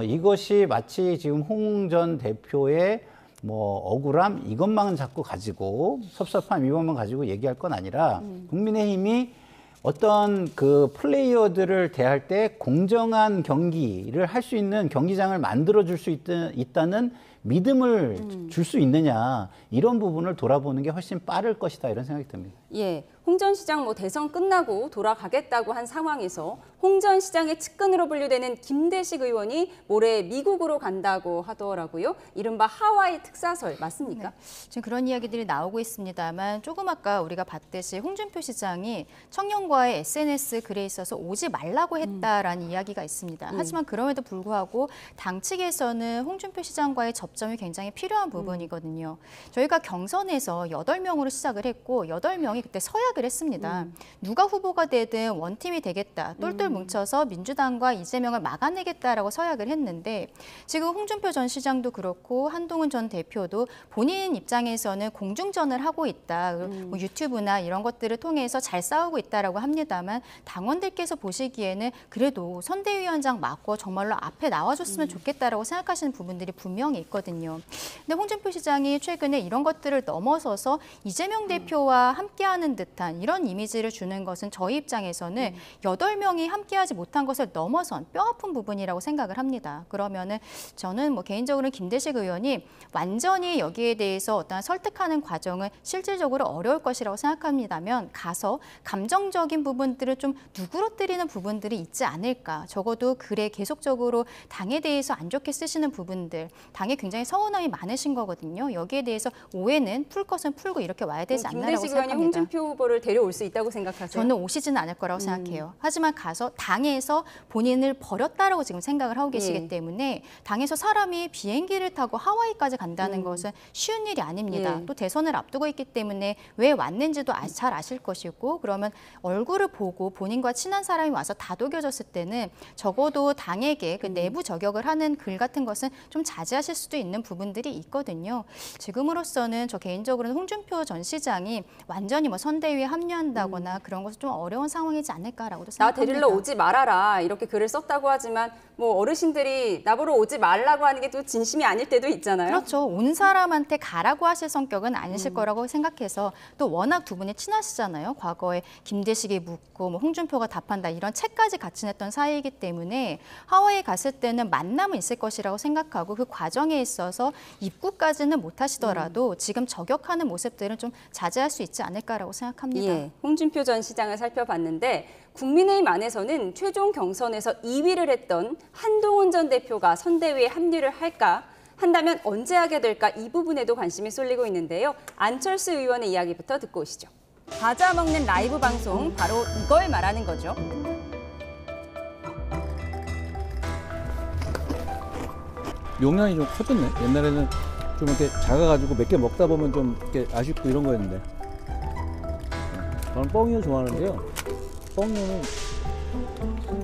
S6: 이것이 마치 지금 홍 전 대표의 뭐 억울함 이것만 자꾸 가지고 섭섭함 이것만 가지고 얘기할 건 아니라 국민의힘이 어떤 그 플레이어들을 대할 때 공정한 경기를 할 수 있는 경기장을 만들어줄 수 있다는 믿음을 줄 수 있느냐 이런 부분을 돌아보는 게 훨씬 빠를 것이다 이런 생각이 듭니다.
S1: 예, 홍 전 시장 대선 끝나고 돌아가겠다고 한 상황에서 홍 전 시장의 측근으로 분류되는 김대식 의원이 모레 미국으로 간다고 하더라고요. 이른바 하와이 특사설 맞습니까?
S2: 네, 지금 그런 이야기들이 나오고 있습니다만 조금 아까 우리가 봤듯이 홍준표 시장이 청년과의 SNS 글에 있어서 오지 말라고 했다라는 이야기가 있습니다. 하지만 그럼에도 불구하고 당 측에서는 홍준표 시장과의 접점이 굉장히 필요한 부분이거든요. 저희가 경선에서 8명으로 시작을 했고 8명이 그때 서약을 했습니다. 누가 후보가 되든 원팀이 되겠다. 똘똘 뭉쳐서 민주당과 이재명을 막아내겠다라고 서약을 했는데 지금 홍준표 전 시장도 그렇고 한동훈 전 대표도 본인 입장에서는 공중전을 하고 있다. 뭐 유튜브나 이런 것들을 통해서 잘 싸우고 있다라고 합니다만 당원들께서 보시기에는 그래도 선대위원장 맡고 정말로 앞에 나와줬으면 좋겠다라고 생각하시는 부분들이 분명히 있거든요. 근데 홍준표 시장이 최근에 이런 것들을 넘어서서 이재명 대표와 함께하는 듯한 이런 이미지를 주는 것은 저희 입장에서는 8명이 함께하지 못한 것을 넘어선 뼈아픈 부분이라고 생각을 합니다. 그러면은 저는 개인적으로는 김대식 의원이 완전히 여기에 대해서 어떤 설득하는 과정은 실질적으로 어려울 것이라고 생각합니다면 가서 감정적인 부분들을 좀 누그러뜨리는 부분들이 있지 않을까. 적어도 글에 계속적으로 당에 대해서 안 좋게 쓰시는 부분들, 당에 굉장히 서운함이 많으신 거거든요. 여기에 대해서 오해는 풀 것은 풀고 이렇게 와야 되지 않나라고
S1: 김대식 의원이
S2: 생각합니다.
S1: 홍준표 후보를 데려올 수 있다고 생각하세요?
S2: 저는 오시지는 않을 거라고 생각해요. 하지만 가서 당에서 본인을 버렸다라고 지금 생각을 하고 계시기 때문에 당에서 사람이 비행기를 타고 하와이까지 간다는 것은 쉬운 일이 아닙니다. 또 대선을 앞두고 있기 때문에 왜 왔는지도 잘 아실 것이고 그러면 얼굴을 보고 본인과 친한 사람이 와서 다독여졌을 때는 적어도 당에게 그 내부 저격을 하는 글 같은 것은 좀 자제하실 수도 있는 부분들이 있거든요. 지금으로서는 저 개인적으로는 홍준표 전 시장이 완전히 선대위에 합류한다거나 그런 것은 좀 어려운 상황이지 않을까라고도
S1: 나
S2: 생각합니다.
S1: 데리러 오지 말아라 이렇게 글을 썼다고 하지만 어르신들이 나보러 오지 말라고 하는 게 또 진심이 아닐 때도 있잖아요.
S2: 그렇죠. 온 사람한테 가라고 하실 성격은 아니실 거라고 생각해서 또 워낙 두 분이 친하시잖아요. 과거에 김대식이 묻고 홍준표가 답한다 이런 책까지 같이 냈던 사이이기 때문에 하와이 갔을 때는 만남은 있을 것이라고 생각하고 그 과정에 있어서 입국까지는 못 하시더라도 지금 저격하는 모습들은 좀 자제할 수 있지 않을까라고 생각합니다.
S1: 예, 홍준표 전 시장을 살펴봤는데 국민의힘 안에서는 최종 경선에서 2위를 했던 한동훈 전 대표가 선대위에 합류를 할까? 한다면 언제 하게 될까? 이 부분에도 관심이 쏠리고 있는데요. 안철수 의원의 이야기부터 듣고 오시죠. 과자 먹는 라이브 방송, 바로 이걸 말하는 거죠.
S14: 용량이 좀 커졌네. 옛날에는 좀 이렇게 작아가지고 몇 개 먹다 보면 좀 이렇게 아쉽고 이런 거였는데. 저는 뻥이를 좋아하는데요. 뻥이는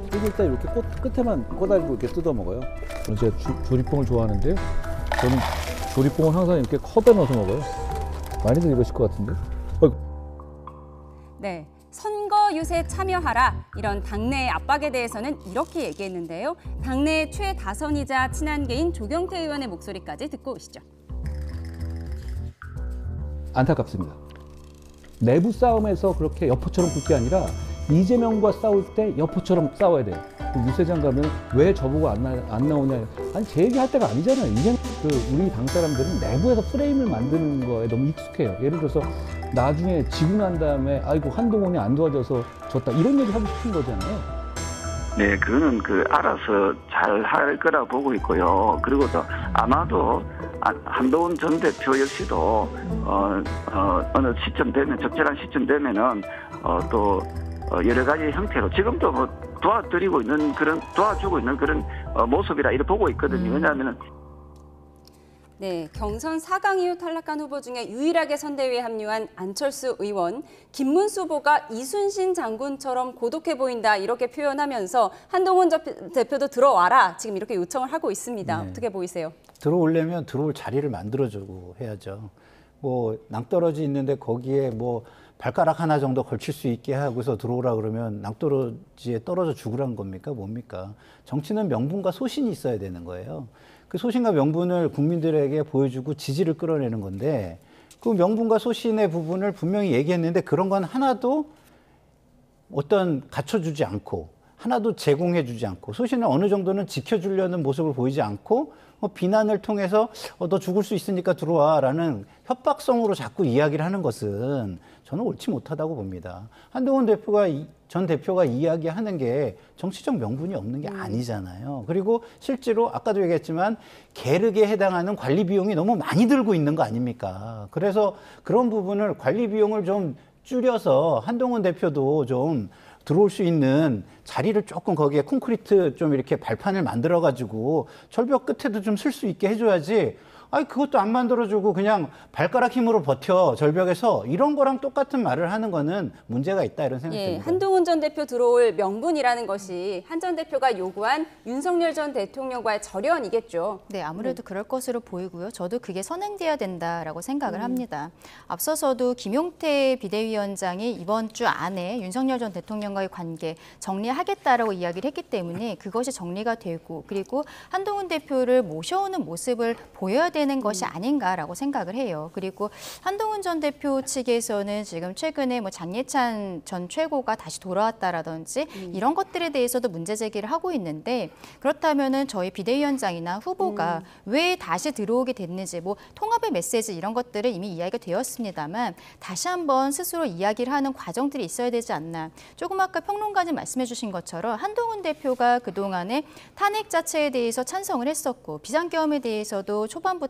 S14: 뜯을 때 이렇게 끝에만 꼬다리고 이렇게 뜯어 먹어요. 저는 제가 조리뽕을 좋아하는데요. 저는 조리뽕을 항상 이렇게 컵에 넣어서 먹어요. 많이들 이러실 것 같은데.
S1: 네. 선거 유세 참여하라 이런 당내의 압박에 대해서는 이렇게 얘기했는데요. 당내 최다선이자 친한계인 조경태 의원의 목소리까지 듣고 오시죠.
S14: 안타깝습니다. 내부 싸움에서 그렇게 여포처럼 붙 게 아니라 이재명과 싸울 때 여포처럼 싸워야 돼요. 유세장 가면 왜 저보고 안 나오냐. 아니 제 얘기할 때가 아니잖아요. 이제 우리 당 사람들은 내부에서 프레임을 만드는 거에 너무 익숙해요. 예를 들어서 나중에 지고 난 다음에 아이고 한동훈이 안 도와줘서 졌다 이런 얘기 하고 싶은 거잖아요.
S13: 네, 그거는 알아서 잘 할 거라 보고 있고요. 그리고 또 아마도 한동훈 전 대표 역시도 어느 시점 되면 적절한 시점 되면은 또 여러 가지 형태로 지금도 도와주고 있는 그런 모습이라 이렇게 보고 있거든요. 왜냐하면은
S1: 네, 경선 4강 이후 탈락한 후보 중에 유일하게 선대위에 합류한 안철수 의원, 김문수 후보가 이순신 장군처럼 고독해 보인다 이렇게 표현하면서 한동훈 대표도 들어와라 지금 이렇게 요청을 하고 있습니다.
S6: 네.
S1: 어떻게 보이세요?
S6: 들어오려면 들어올 자리를 만들어주고 해야죠. 낭떠러지 있는데 거기에 발가락 하나 정도 걸칠 수 있게 하고서 들어오라 그러면 낭떠러지에 떨어져 죽으란 겁니까? 뭡니까? 정치는 명분과 소신이 있어야 되는 거예요. 그 소신과 명분을 국민들에게 보여주고 지지를 끌어내는 건데 그 명분과 소신의 부분을 분명히 얘기했는데 그런 건 하나도 갖춰주지 않고 하나도 제공해주지 않고 소신을 어느 정도는 지켜주려는 모습을 보이지 않고 비난을 통해서 너 죽을 수 있으니까 들어와라는 협박성으로 자꾸 이야기를 하는 것은 저는 옳지 못하다고 봅니다. 한동훈 전 대표가 이야기하는 게 정치적 명분이 없는 게 아니잖아요. 그리고 실제로 아까도 얘기했지만 계륵에 해당하는 관리 비용이 너무 많이 들고 있는 거 아닙니까? 그래서 그런 부분을 관리 비용을 좀 줄여서 한동훈 대표도 좀 들어올 수 있는 자리를 조금 거기에 콘크리트 좀 이렇게 발판을 만들어가지고 절벽 끝에도 좀 쓸 수 있게 해줘야지. 아니 그것도 안 만들어주고 그냥 발가락 힘으로 버텨 절벽에서 이런 거랑 똑같은 말을 하는 거는 문제가 있다 이런 생각이 듭니다.
S1: 한동훈 전 대표 들어올 명분이라는 것이 한 전 대표가 요구한 윤석열 전 대통령과의 절연이겠죠.
S2: 네, 아무래도 그럴 것으로 보이고요. 저도 그게 선행돼야 된다라고 생각을 합니다. 앞서서도 김용태 비대위원장이 이번 주 안에 윤석열 전 대통령과의 관계 정리하겠다라고 이야기를 했기 때문에 그것이 정리가 되고 그리고 한동훈 대표를 모셔오는 모습을 보여야 되는 것이 아닌가라고 생각을 해요. 그리고 한동훈 전 대표 측에서는 지금 최근에 뭐 장예찬 전 최고가 다시 돌아왔다라든지 이런 것들에 대해서도 문제 제기를 하고 있는데 그렇다면은 저희 비대위원장이나 후보가 왜 다시 들어오게 됐는지 뭐 통합의 메시지 이런 것들은 이미 이야기가 되었습니다만 다시 한번 스스로 이야기를 하는 과정들이 있어야 되지 않나. 조금 아까 평론가님 말씀해 주신 것처럼 한동훈 대표가 그동안에 탄핵 자체에 대해서 찬성을 했었고 비상계엄에 대해서도 초반부터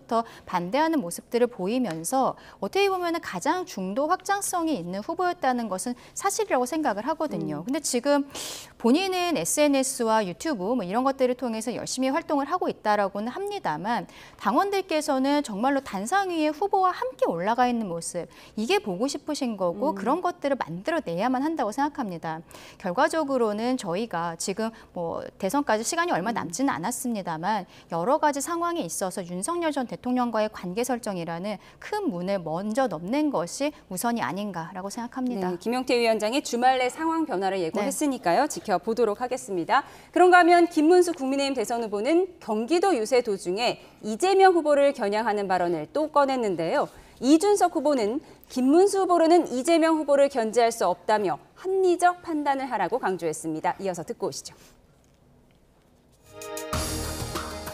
S2: 반대하는 모습들을 보이면서 어떻게 보면 가장 중도 확장성이 있는 후보였다는 것은 사실이라고 생각을 하거든요. 근데 지금 본인은 SNS와 유튜브 뭐 이런 것들을 통해서 열심히 활동을 하고 있다라고는 합니다만 당원들께서는 정말로 단상 위에 후보와 함께 올라가 있는 모습 이게 보고 싶으신 거고 그런 것들을 만들어내야만 한다고 생각합니다. 결과적으로는 저희가 지금 뭐 대선까지 시간이 얼마 남지는 않았습니다만 여러 가지 상황에 있어서 윤석열 전 대통령과의 관계 설정이라는 큰 문을 먼저 넘는 것이 우선이 아닌가라고 생각합니다.
S1: 네, 김용태 위원장이 주말 내 상황 변화를 예고했으니까요. 지켜보도록 하겠습니다. 그런가 하면 김문수 국민의힘 대선 후보는 경기도 유세 도중에 이재명 후보를 겨냥하는 발언을 또 꺼냈는데요. 이준석 후보는 김문수 후보로는 이재명 후보를 견제할 수 없다며 합리적 판단을 하라고 강조했습니다. 이어서 듣고 오시죠.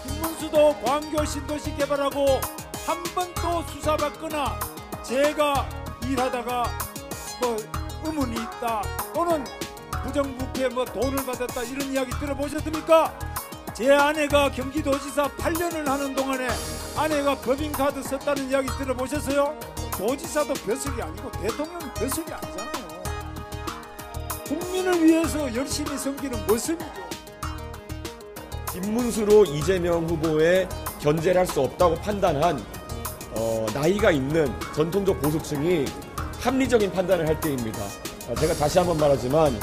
S15: 김문수도 광교 신도시 개발하고 한 번 또 수사받거나 제가 일하다가 뭐 의문이 있다 또는 부정부패 뭐 돈을 받았다 이런 이야기 들어보셨습니까? 제 아내가 경기도지사 8년을 하는 동안에 아내가 법인카드 썼다는 이야기 들어보셨어요? 도지사도 벼슬이 아니고 대통령은 벼슬이 아니잖아요. 국민을 위해서 열심히 섬기는 모습이죠.
S16: 김문수로 이재명 후보의 견제를 할 수 없다고 판단한 나이가 있는 전통적 보수층이 합리적인 판단을 할 때입니다. 제가 다시 한번 말하지만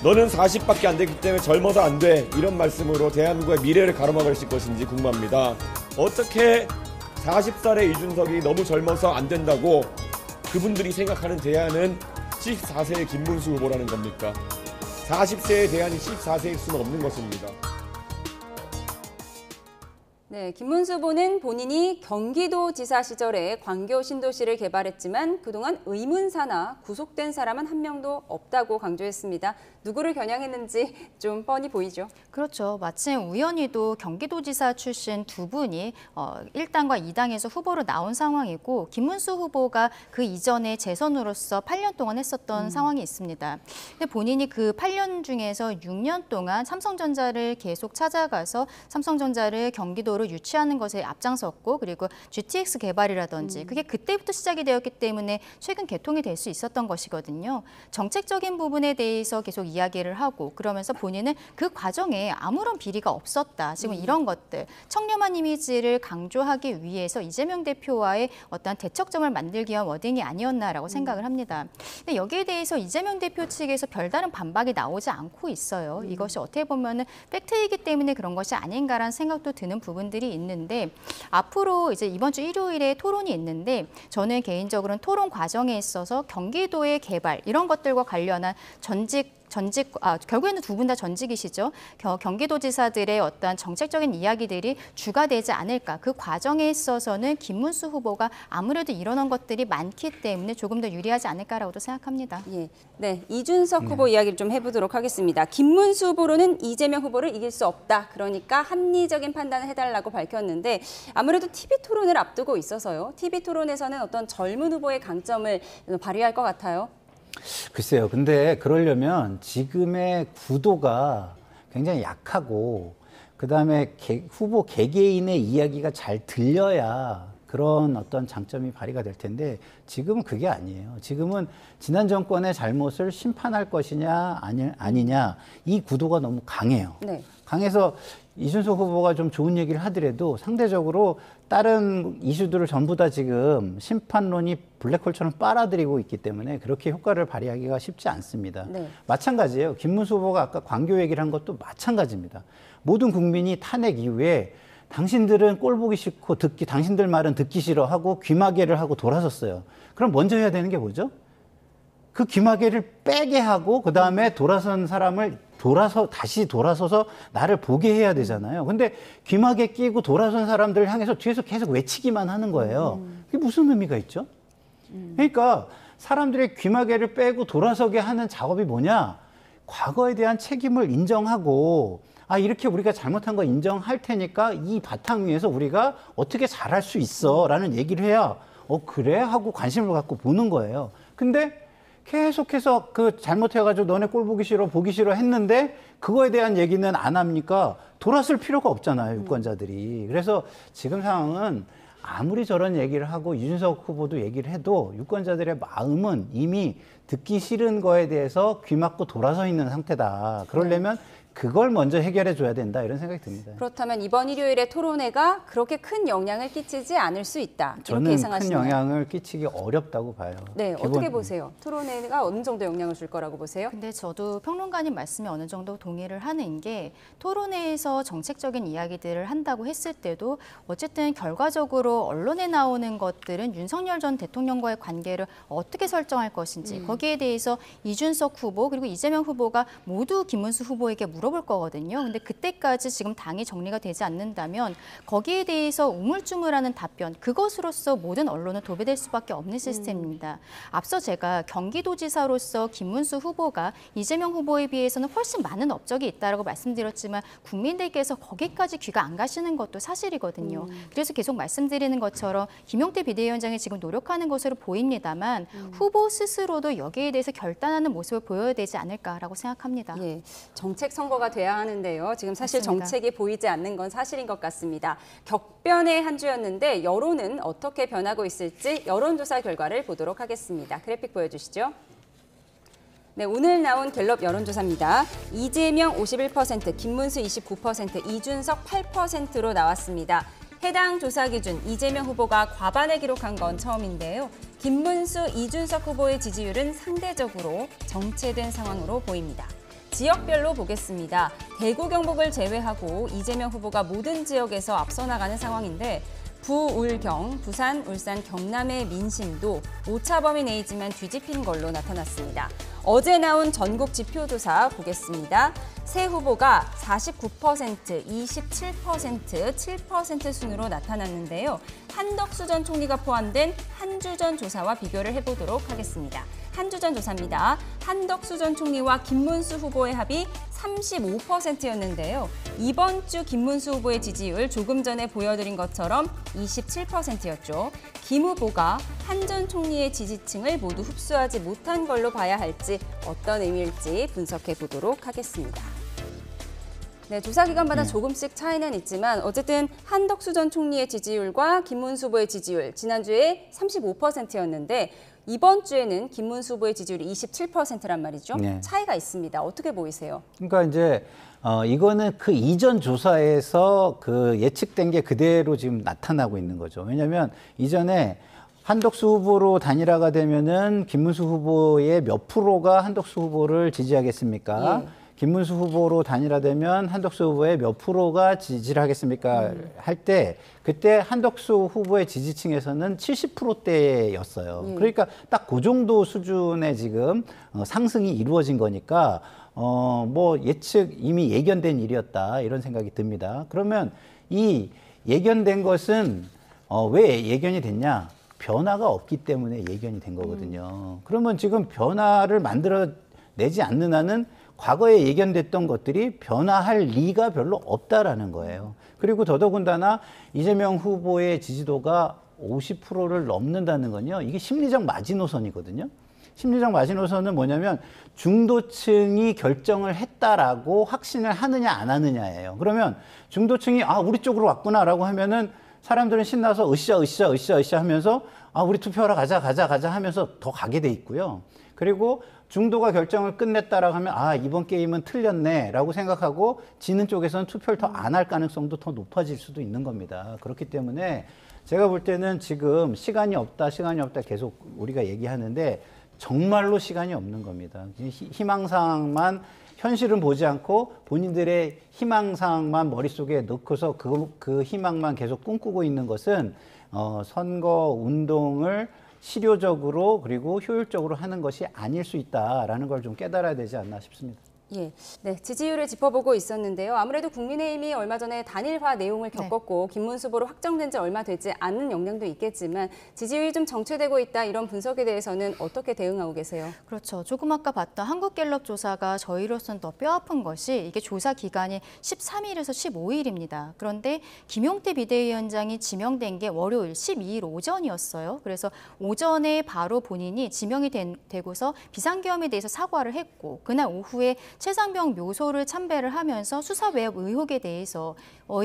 S16: 너는 40밖에 안 되기 때문에 젊어서 안 돼 이런 말씀으로 대한민국의 미래를 가로막으실 것인지 궁금합니다. 어떻게 40살의 이준석이 너무 젊어서 안 된다고 그분들이 생각하는 대안은 14세의 김문수 후보라는 겁니까? 40세의 대안이 14세일 수는 없는 것입니다.
S1: 네, 김문수 후보는 본인이 경기도지사 시절에 광교 신도시를 개발했지만 그동안 의문사나 구속된 사람은 한 명도 없다고 강조했습니다. 누구를 겨냥했는지 좀 뻔히 보이죠.
S2: 그렇죠. 마침 우연히도 경기도지사 출신 두 분이 1당과 2당에서 후보로 나온 상황이고 김문수 후보가 그 이전에 재선으로서 8년 동안 했었던 상황이 있습니다. 근데 본인이 그 8년 중에서 6년 동안 삼성전자를 계속 찾아가서 삼성전자를 경기도로 유치하는 것에 앞장섰고 그리고 GTX 개발이라든지 그게 그때부터 시작이 되었기 때문에 최근 개통이 될 수 있었던 것이거든요. 정책적인 부분에 대해서 계속 이야기를 하고 그러면서 본인은 그 과정에 아무런 비리가 없었다. 지금 이런 것들 청렴한 이미지를 강조하기 위해서 이재명 대표와의 어떤 대척점을 만들기 위한 워딩이 아니었나라고 생각을 합니다. 근데 여기에 대해서 이재명 대표 측에서 별다른 반박이 나오지 않고 있어요. 이것이 어떻게 보면은 팩트이기 때문에 그런 것이 아닌가라는 생각도 드는 부분들이 있는데 앞으로 이제 이번 주 일요일에 토론이 있는데 저는 개인적으로는 토론 과정에 있어서 경기도의 개발 이런 것들과 관련한 전직 결국에는 두 분 다 전직이시죠. 경기도지사들의 어떤 정책적인 이야기들이 주가 되지 않을까. 그 과정에 있어서는 김문수 후보가 아무래도 이러는 것들이 많기 때문에 조금 더 유리하지 않을까라고도 생각합니다.
S1: 예. 네, 이준석 후보 이야기를 좀 해보도록 하겠습니다. 김문수 후보로는 이재명 후보를 이길 수 없다. 그러니까 합리적인 판단을 해달라고 밝혔는데 아무래도 TV토론을 앞두고 있어서요. TV토론에서는 어떤 젊은 후보의 강점을 발휘할 것 같아요.
S6: 글쎄요. 근데 그러려면 지금의 구도가 굉장히 약하고 그다음에 후보 개개인의 이야기가 잘 들려야 그런 어떤 장점이 발휘가 될 텐데 지금은 그게 아니에요. 지금은 지난 정권의 잘못을 심판할 것이냐 아니냐 이 구도가 너무 강해요.
S1: 네.
S6: 강해서 이준석 후보가 좀 좋은 얘기를 하더라도 상대적으로 다른 이슈들을 전부 다 지금 심판론이 블랙홀처럼 빨아들이고 있기 때문에 그렇게 효과를 발휘하기가 쉽지 않습니다.
S1: 네.
S6: 마찬가지예요. 김문수 후보가 아까 광교 얘기를 한 것도 마찬가지입니다. 모든 국민이 탄핵 이후에 당신들은 꼴 보기 싫고 당신들 말은 듣기 싫어하고 귀마개를 하고 돌아섰어요. 그럼 먼저 해야 되는 게 뭐죠? 그 귀마개를 빼게 하고 그다음에 돌아선 사람을 다시 돌아서서 나를 보게 해야 되잖아요. 근데 귀마개 끼고 돌아선 사람들을 향해서 뒤에서 계속 외치기만 하는 거예요. 그게 무슨 의미가 있죠? 그러니까 사람들의 귀마개를 빼고 돌아서게 하는 작업이 뭐냐? 과거에 대한 책임을 인정하고 이렇게 우리가 잘못한 거 인정할 테니까 이 바탕 위에서 우리가 어떻게 잘할 수 있어 라는 얘기를 해야 그래? 하고 관심을 갖고 보는 거예요. 근데 계속해서 잘못해가지고 너네 꼴 보기 싫어 했는데 그거에 대한 얘기는 안 합니까? 돌아설 필요가 없잖아요, 유권자들이. 그래서 지금 상황은 아무리 저런 얘기를 하고 이준석 후보도 얘기를 해도 유권자들의 마음은 이미 듣기 싫은 거에 대해서 귀 막고 돌아서 있는 상태다. 그러려면 그걸 먼저 해결해 줘야 된다 이런 생각이 듭니다.
S1: 그렇다면 이번 일요일에 토론회가 그렇게 큰 영향을 끼치지 않을 수 있다. 이렇게
S6: 저는
S1: 예상하시나요?
S6: 큰 영향을 끼치기 어렵다고 봐요.
S1: 네, 어떻게 보세요? 토론회가 어느 정도 영향을 줄 거라고 보세요?
S2: 근데 저도 평론가님 말씀에 어느 정도 동의를 하는 게 토론회에서 정책적인 이야기들을 한다고 했을 때도 어쨌든 결과적으로 언론에 나오는 것들은 윤석열 전 대통령과의 관계를 어떻게 설정할 것인지 거기에 대해서 이준석 후보 그리고 이재명 후보가 모두 김문수 후보에게 물어볼 거거든요. 근데 그때까지 지금 당이 정리가 되지 않는다면 거기에 대해서 우물쭈물하는 답변 그것으로서 모든 언론은 도배될 수밖에 없는 시스템입니다. 앞서 제가 경기도지사로서 김문수 후보가 이재명 후보에 비해서는 훨씬 많은 업적이 있다라고 말씀드렸지만 국민들께서 거기까지 귀가 안 가시는 것도 사실이거든요. 그래서 계속 말씀드리는 것처럼 김용태 비대위원장이 지금 노력하는 것으로 보입니다만 후보 스스로도 여기에 대해서 결단하는 모습을 보여야 되지 않을까라고 생각합니다.
S1: 예, 정책 선거가 돼야 하는데요. 지금 사실
S2: 맞습니다.
S1: 정책이 보이지 않는 건 사실인 것 같습니다. 격변의 한 주였는데 여론은 어떻게 변하고 있을지 여론조사 결과를 보도록 하겠습니다. 그래픽 보여주시죠. 네, 오늘 나온 갤럽 여론조사입니다. 이재명 51%, 김문수 29%, 이준석 8%로 나왔습니다. 해당 조사 기준 이재명 후보가 과반을 기록한 건 처음인데요. 김문수, 이준석 후보의 지지율은 상대적으로 정체된 상황으로 보입니다. 지역별로 보겠습니다. 대구, 경북을 제외하고 이재명 후보가 모든 지역에서 앞서 나가는 상황인데 부울경, 부산, 울산, 경남의 민심도 오차 범위 내이지만 뒤집힌 걸로 나타났습니다. 어제 나온 전국 지표조사 보겠습니다. 새 후보가 49%, 27%, 7% 순으로 나타났는데요. 한덕수 전 총리가 포함된 한 주 전 조사와 비교를 해보도록 하겠습니다. 한 주 전 조사입니다. 한덕수 전 총리와 김문수 후보의 합이 35%였는데요. 이번 주 김문수 후보의 지지율 조금 전에 보여드린 것처럼 27%였죠. 김 후보가 한 전 총리의 지지층을 모두 흡수하지 못한 걸로 봐야 할지 어떤 의미일지 분석해 보도록 하겠습니다. 네, 조사 기간마다 조금씩 차이는 있지만 어쨌든 한덕수 전 총리의 지지율과 김문수 후보의 지지율 지난주에 35%였는데 이번 주에는 김문수 후보의 지지율이 27%란 말이죠.
S6: 네.
S1: 차이가 있습니다. 어떻게 보이세요?
S6: 그러니까 이제 이거는 그 이전 조사에서 그 예측된 게 그대로 지금 나타나고 있는 거죠. 왜냐하면 이전에 한덕수 후보로 단일화가 되면은 김문수 후보의 몇 프로가 한덕수 후보를 지지하겠습니까?
S1: 예.
S6: 김문수 후보로 단일화되면 한덕수 후보의 몇 프로가 지지를 하겠습니까? 할 때 그때 한덕수 후보의 지지층에서는 70%대였어요. 그러니까 딱 그 정도 수준의 지금 상승이 이루어진 거니까 뭐 이미 예견된 일이었다 이런 생각이 듭니다. 그러면 이 예견된 것은 왜 예견이 됐냐? 변화가 없기 때문에 예견이 된 거거든요. 그러면 지금 변화를 만들어내지 않는 한은 과거에 예견됐던 것들이 변화할 리가 별로 없다라는 거예요. 그리고 더더군다나 이재명 후보의 지지도가 50%를 넘는다는 건요. 이게 심리적 마지노선이거든요. 심리적 마지노선은 뭐냐면 중도층이 결정을 했다라고 확신을 하느냐 안 하느냐예요. 그러면 중도층이 우리 쪽으로 왔구나라고 하면은 사람들은 신나서 으쌰 하면서 우리 투표하러 가자 하면서 더 가게 돼 있고요. 그리고 중도가 결정을 끝냈다라고 하면 이번 게임은 틀렸네라고 생각하고 지는 쪽에서는 투표를 더 안 할 가능성도 더 높아질 수도 있는 겁니다. 그렇기 때문에 제가 볼 때는 지금 시간이 없다 계속 우리가 얘기하는데 정말로 시간이 없는 겁니다. 희망사항만 현실은 보지 않고 본인들의 희망사항만 머릿속에 넣고서 그 희망만 계속 꿈꾸고 있는 것은 선거 운동을 실효적으로 그리고 효율적으로 하는 것이 아닐 수 있다라는 걸 좀 깨달아야 되지 않나 싶습니다.
S1: 예, 네, 지지율을 짚어보고 있었는데요. 아무래도 국민의힘이 얼마 전에 단일화 내용을 겪었고 김문수 후보로 확정된 지 얼마 되지 않은 영향도 있겠지만 지지율이 좀 정체되고 있다 이런 분석에 대해서는 어떻게 대응하고 계세요?
S2: 그렇죠. 조금 아까 봤던 한국갤럽 조사가 저희로서는 더 뼈아픈 것이 이게 조사 기간이 13일에서 15일입니다. 그런데 김용태 비대위원장이 지명된 게 월요일 12일 오전이었어요. 그래서 오전에 바로 본인이 지명이 되고서 비상계엄에 대해서 사과를 했고 그날 오후에 최상병 묘소를 참배를 하면서 수사 외압 의혹에 대해서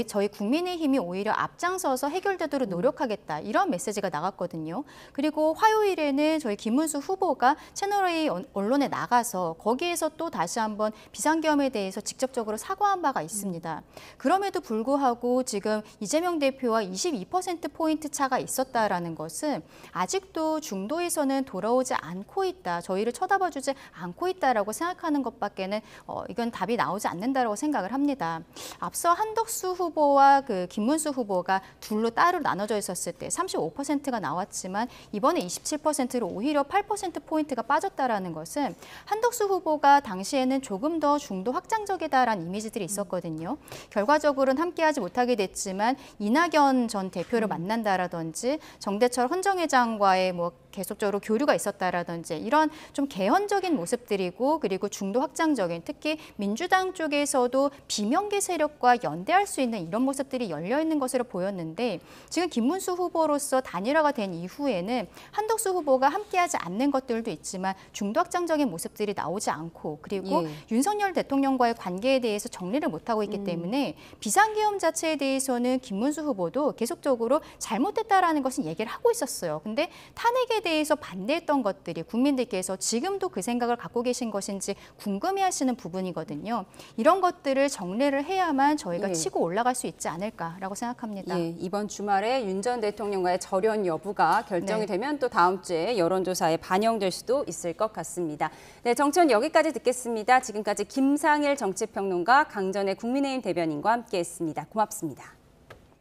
S2: 저희 국민의힘이 오히려 앞장서서 해결되도록 노력하겠다 이런 메시지가 나갔거든요. 그리고 화요일에는 저희 김문수 후보가 채널A 언론에 나가서 거기에서 또 다시 한번 비상계엄에 대해서 직접적으로 사과한 바가 있습니다. 그럼에도 불구하고 지금 이재명 대표와 22%포인트 차가 있었다라는 것은 아직도 중도에서는 돌아오지 않고 있다. 저희를 쳐다봐주지 않고 있다라고 생각하는 것밖에는 이건 답이 나오지 않는다고 생각을 합니다. 앞서 한덕수 후보와 김문수 후보가 둘로 따로 나눠져 있었을 때 35%가 나왔지만 이번에 27%로 오히려 8%포인트가 빠졌다라는 것은 한덕수 후보가 당시에는 조금 더 중도 확장적이다라는 이미지들이 있었거든요. 결과적으로는 함께하지 못하게 됐지만 이낙연 전 대표를 만난다라든지 정대철 헌정회장과의 계속적으로 교류가 있었다라든지 이런 좀 개헌적인 모습들이고 그리고 중도 확장적인 특히 민주당 쪽에서도 비명계 세력과 연대할 수 있는 이런 모습들이 열려 있는 것으로 보였는데 지금 김문수 후보로서 단일화가 된 이후에는 한덕수 후보가 함께하지 않는 것들도 있지만 중도 확장적인 모습들이 나오지 않고 그리고 윤석열 대통령과의 관계에 대해서 정리를 못하고 있기 때문에 비상계엄 자체에 대해서는 김문수 후보도 계속적으로 잘못됐다라는 것은 얘기를 하고 있었어요. 근데 탄핵에 대해서 반대했던 것들이 국민들께서 지금도 그 생각을 갖고 계신 것인지 궁금해하시는 부분이거든요. 이런 것들을 정리를 해야만 저희가 치고 올라갈 수 있지 않을까라고 생각합니다.
S1: 이번 주말에 윤 전 대통령과의 절연 여부가 결정이 되면 또 다음 주에 여론조사에 반영될 수도 있을 것 같습니다. 네, 정치원 여기까지 듣겠습니다. 지금까지 김상일 정치평론가, 강전의 국민의힘 대변인과 함께했습니다. 고맙습니다.